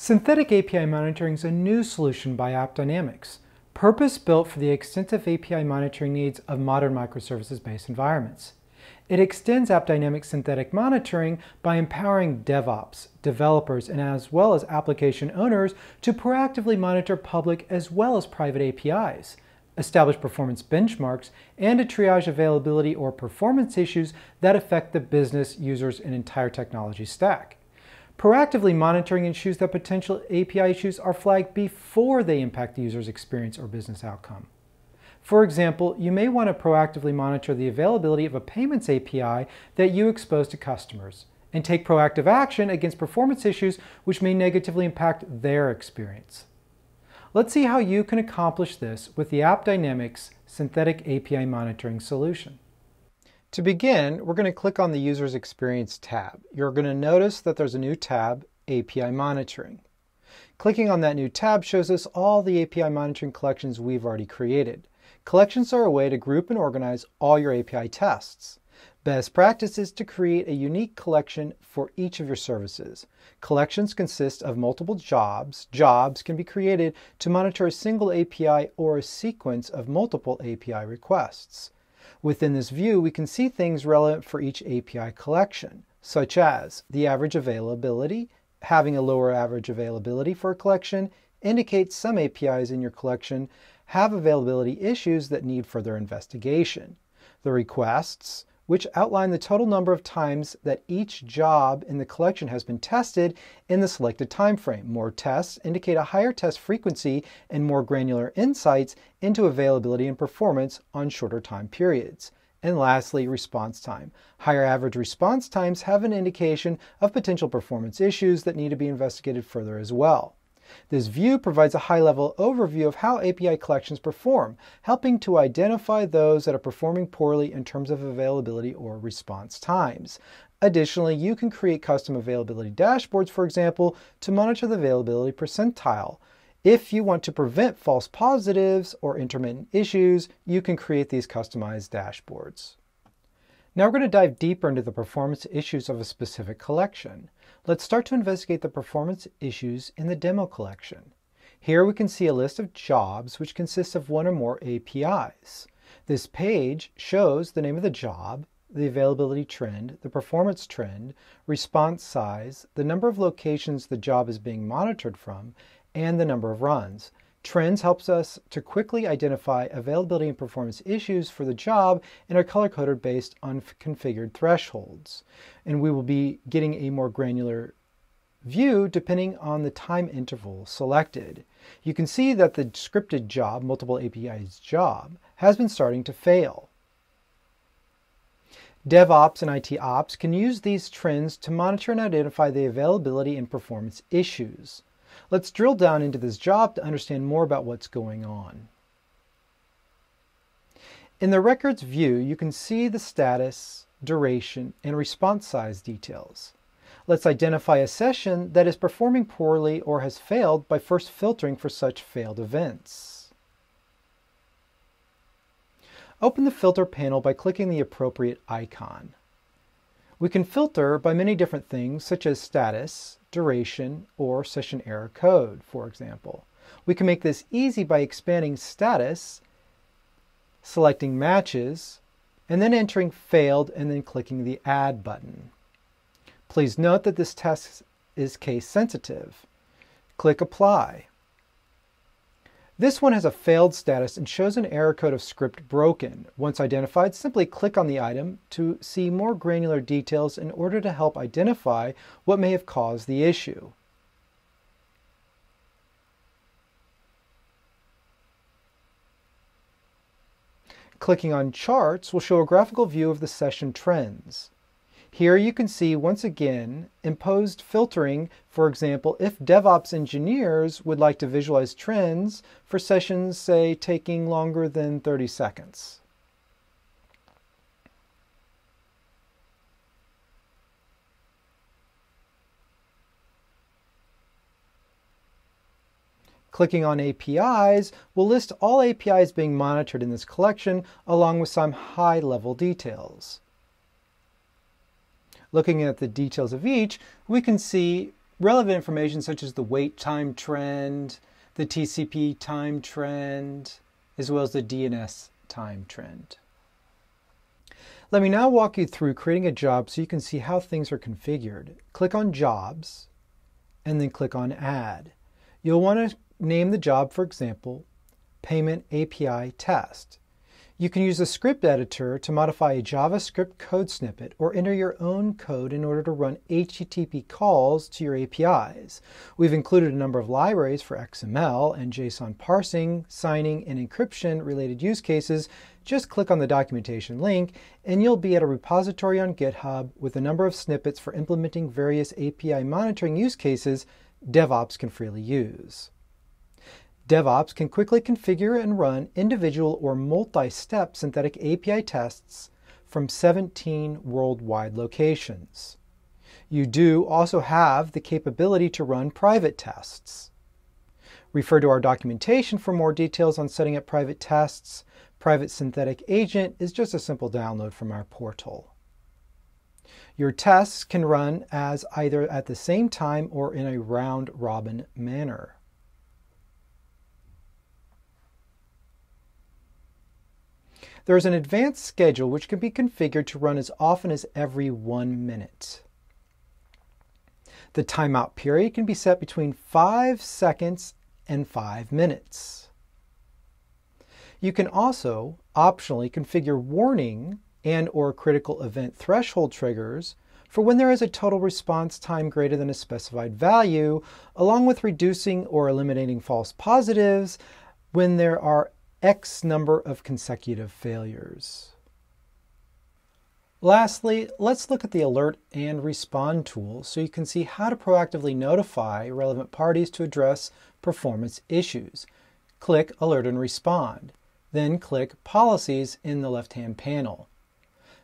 Synthetic API monitoring is a new solution by AppDynamics, purpose-built for the extensive API monitoring needs of modern microservices-based environments. It extends AppDynamics synthetic monitoring by empowering DevOps, developers, and as well as application owners to proactively monitor public as well as private APIs, establish performance benchmarks, and to triage availability or performance issues that affect the business, users, and entire technology stack. Proactively monitoring ensures that potential API issues are flagged before they impact the user's experience or business outcome. For example, you may want to proactively monitor the availability of a payments API that you expose to customers and take proactive action against performance issues which may negatively impact their experience. Let's see how you can accomplish this with the AppDynamics Synthetic API Monitoring solution. To begin, we're going to click on the User's Experience tab. You're going to notice that there's a new tab, API Monitoring. Clicking on that new tab shows us all the API monitoring collections we've already created. Collections are a way to group and organize all your API tests. Best practice is to create a unique collection for each of your services. Collections consist of multiple jobs. Jobs can be created to monitor a single API or a sequence of multiple API requests. Within this view, we can see things relevant for each API collection, such as the average availability. Having a lower average availability for a collection indicates some APIs in your collection have availability issues that need further investigation. The requests, which outline the total number of times that each job in the collection has been tested in the selected time frame. More tests indicate a higher test frequency and more granular insights into availability and performance on shorter time periods. And lastly, response time. Higher average response times have an indication of potential performance issues that need to be investigated further as well. This view provides a high-level overview of how API collections perform, helping to identify those that are performing poorly in terms of availability or response times. Additionally, you can create custom availability dashboards, for example, to monitor the availability percentile. If you want to prevent false positives or intermittent issues, you can create these customized dashboards. Now we're going to dive deeper into the performance issues of a specific collection. Let's start to investigate the performance issues in the demo collection. Here we can see a list of jobs which consists of one or more APIs. This page shows the name of the job, the availability trend, the performance trend, response size, the number of locations the job is being monitored from, and the number of runs. Trends helps us to quickly identify availability and performance issues for the job and are color-coded based on configured thresholds. And we will be getting a more granular view depending on the time interval selected. You can see that the scripted job, multiple APIs job, has been starting to fail. DevOps and IT Ops can use these trends to monitor and identify the availability and performance issues. Let's drill down into this job to understand more about what's going on. In the records view, you can see the status, duration, and response size details. Let's identify a session that is performing poorly or has failed by first filtering for such failed events. Open the filter panel by clicking the appropriate icon. We can filter by many different things such as status, duration, or session error code, for example. We can make this easy by expanding status, selecting matches, and then entering failed and then clicking the add button. Please note that this test is case sensitive. Click apply. This one has a failed status and shows an error code of script broken. Once identified, simply click on the item to see more granular details in order to help identify what may have caused the issue. Clicking on charts will show a graphical view of the session trends. Here you can see, once again, imposed filtering. For example, if DevOps engineers would like to visualize trends for sessions, say, taking longer than 30 seconds. Clicking on APIs will list all APIs being monitored in this collection, along with some high-level details. Looking at the details of each, we can see relevant information such as the wait time trend, the TCP time trend, as well as the DNS time trend. Let me now walk you through creating a job so you can see how things are configured. Click on Jobs, and then click on Add. You'll want to name the job, for example, Payment API Test. You can use the script editor to modify a JavaScript code snippet or enter your own code in order to run HTTP calls to your APIs. We've included a number of libraries for XML and JSON parsing, signing, and encryption related use cases. Just click on the documentation link and you'll be at a repository on GitHub with a number of snippets for implementing various API monitoring use cases DevOps can freely use. DevOps can quickly configure and run individual or multi-step synthetic API tests from 17 worldwide locations. You do also have the capability to run private tests. Refer to our documentation for more details on setting up private tests. Private Synthetic Agent is just a simple download from our portal. Your tests can run as either at the same time or in a round-robin manner. There is an advanced schedule which can be configured to run as often as every 1 minute. The timeout period can be set between 5 seconds and 5 minutes. You can also optionally configure warning and/or critical event threshold triggers for when there is a total response time greater than a specified value, along with reducing or eliminating false positives when there are X number of consecutive failures. Lastly, let's look at the Alert and Respond tool so you can see how to proactively notify relevant parties to address performance issues. Click Alert and Respond. Then click Policies in the left-hand panel.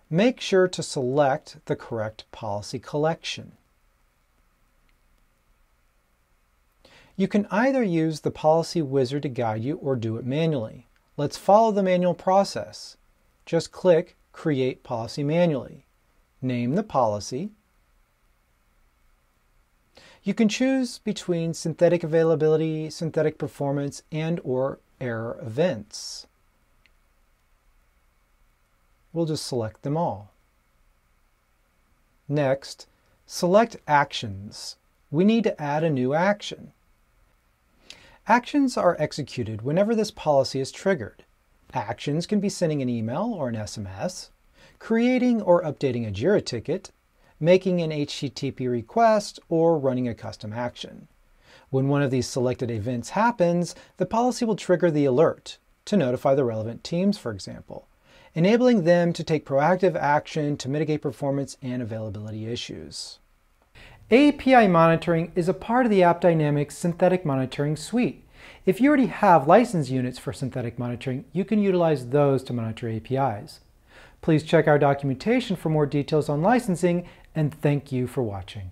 Make sure to select the correct policy collection. You can either use the policy wizard to guide you or do it manually. Let's follow the manual process. Just click Create Policy Manually. Name the policy. You can choose between synthetic availability, synthetic performance, and/or error events. We'll just select them all. Next, select Actions. We need to add a new action. Actions are executed whenever this policy is triggered. Actions can be sending an email or an SMS, creating or updating a Jira ticket, making an HTTP request, or running a custom action. When one of these selected events happens, the policy will trigger the alert to notify the relevant teams, for example, enabling them to take proactive action to mitigate performance and availability issues. API monitoring is a part of the AppDynamics Synthetic Monitoring Suite. If you already have license units for synthetic monitoring, you can utilize those to monitor APIs. Please check our documentation for more details on licensing, and thank you for watching.